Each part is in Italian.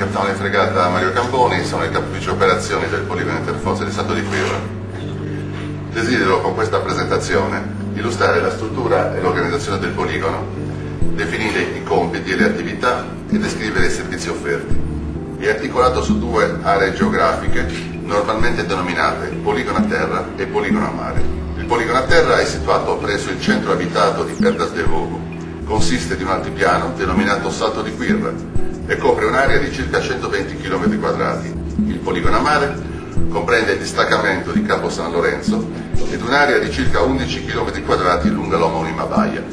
capitano di fregata Mario Camboni, sono il capo ufficio operazioni del poligono interforze di Stato di Quirra. Desidero con questa presentazione illustrare la struttura e l'organizzazione del poligono, definire i compiti e le attività e descrivere i servizi offerti. È articolato su due aree geografiche normalmente denominate poligono a terra e poligono a mare. Il poligono a terra è situato presso il centro abitato di Perdas de Vogo. Consiste di un altipiano denominato Salto di Quirra e copre un'area di circa 120 km². Il poligono a mare comprende il distaccamento di Capo San Lorenzo ed un'area di circa 11 km² lunga l'omonima baia.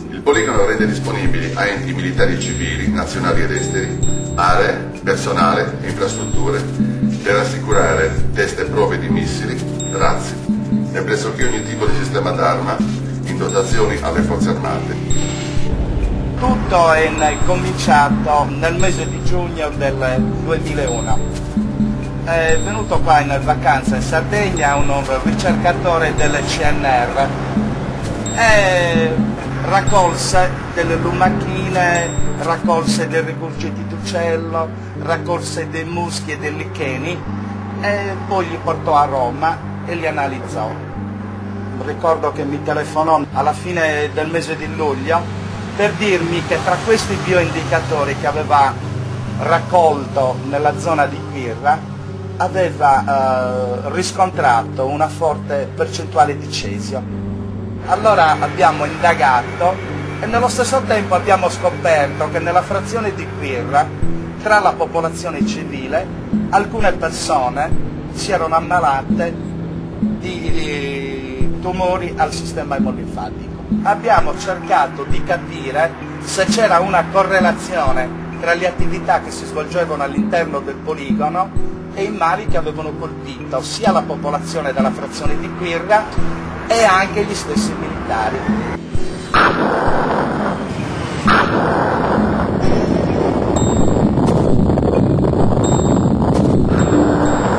Il poligono rende disponibili a enti militari e civili, nazionali ed esteri, aree, personale e infrastrutture per assicurare test e prove di missili, razzi e pressoché ogni tipo di sistema d'arma in dotazioni alle forze armate. Tutto è cominciato nel mese di giugno del 2001. È venuto qua in vacanza in Sardegna un ricercatore del CNR e raccolse delle lumachine, raccolse dei rigurgiti d'uccello, raccolse dei muschi e dei licheni e poi li portò a Roma e li analizzò. Ricordo che mi telefonò alla fine del mese di luglio per dirmi che tra questi bioindicatori che aveva raccolto nella zona di Quirra aveva riscontrato una forte percentuale di cesio. Allora abbiamo indagato e nello stesso tempo abbiamo scoperto che nella frazione di Quirra, tra la popolazione civile, alcune persone si erano ammalate di tumori al sistema emolinfatico. Abbiamo cercato di capire se c'era una correlazione tra le attività che si svolgevano all'interno del poligono e i mali che avevano colpito sia la popolazione della frazione di Quirra e anche gli stessi militari.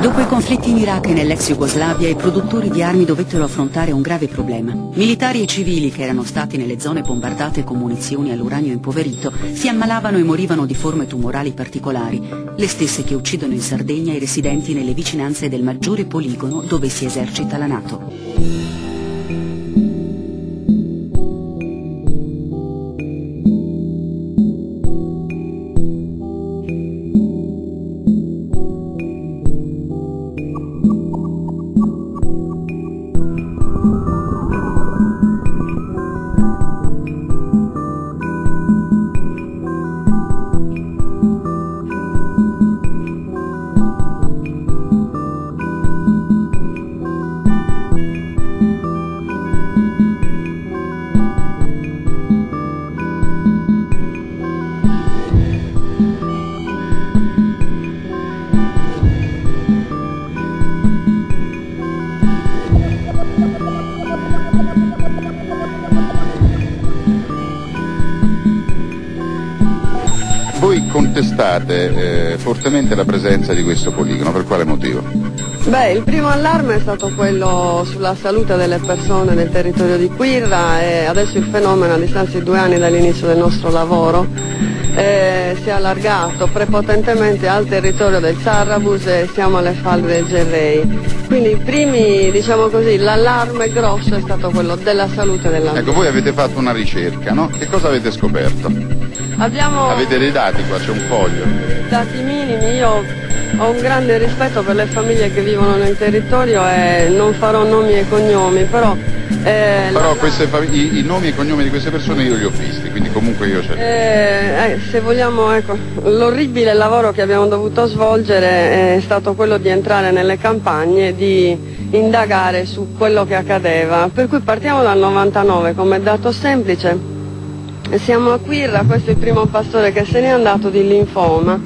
Dopo i conflitti in Iraq e nell'ex Jugoslavia, i produttori di armi dovettero affrontare un grave problema. Militari e civili che erano stati nelle zone bombardate con munizioni all'uranio impoverito si ammalavano e morivano di forme tumorali particolari, le stesse che uccidono in Sardegna i residenti nelle vicinanze del maggiore poligono dove si esercita la NATO. Voi contestate fortemente la presenza di questo poligono, per quale motivo? Beh, il primo allarme è stato quello sulla salute delle persone del territorio di Quirra e adesso il fenomeno a distanza di 2 anni dall'inizio del nostro lavoro si è allargato prepotentemente al territorio del Sarrabus e siamo alle falde del Gerrei. Quindi i primi, diciamo così, l'allarme grosso è stato quello della salute dell'ambiente. Ecco, voi avete fatto una ricerca, no? Che cosa avete scoperto? Avete dei dati qua, c'è un foglio. Dati minimi, io ho un grande rispetto per le famiglie che vivono nel territorio e non farò nomi e cognomi, però... i nomi e cognomi di queste persone io li ho visti, quindi comunque io c'è. Se vogliamo, ecco, l'orribile lavoro che abbiamo dovuto svolgere è stato quello di entrare nelle campagne, di indagare su quello che accadeva, per cui partiamo dal 99 come dato semplice. Siamo a Quirra, questo è il primo pastore che se n'è andato di linfoma,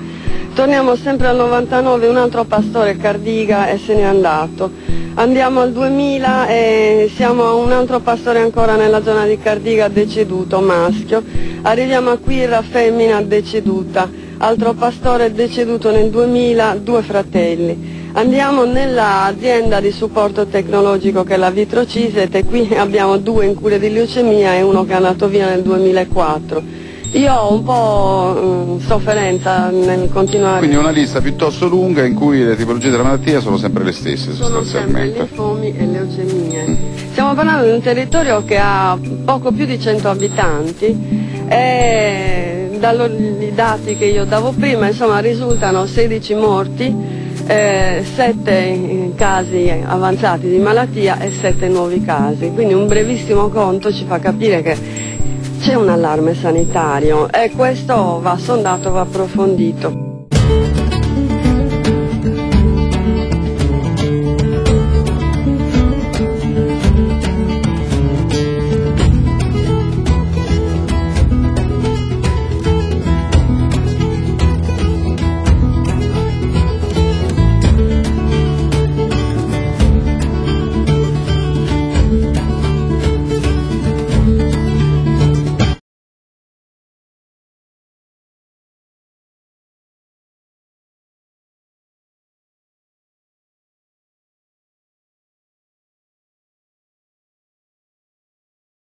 torniamo sempre al 99, un altro pastore Cardiga e se n'è andato, andiamo al 2000 e siamo a un altro pastore ancora nella zona di Cardiga deceduto, maschio, arriviamo a Quirra, femmina deceduta, altro pastore deceduto nel 2000, 2 fratelli. Andiamo nell'azienda di supporto tecnologico che è la Vitrociset e qui abbiamo 2 in cura di leucemia e uno che è andato via nel 2004. Io ho un po' sofferenza nel continuare. Quindi una lista piuttosto lunga in cui le tipologie della malattia sono sempre le stesse Sono sempre sostanzialmente. linfomi e leucemie. Stiamo parlando di un territorio che ha poco più di 100 abitanti e dai dati che io davo prima, insomma, risultano 16 morti, 7 casi avanzati di malattia e 7 nuovi casi. Quindi un brevissimo conto ci fa capire che c'è un allarme sanitario e questo va sondato, va approfondito.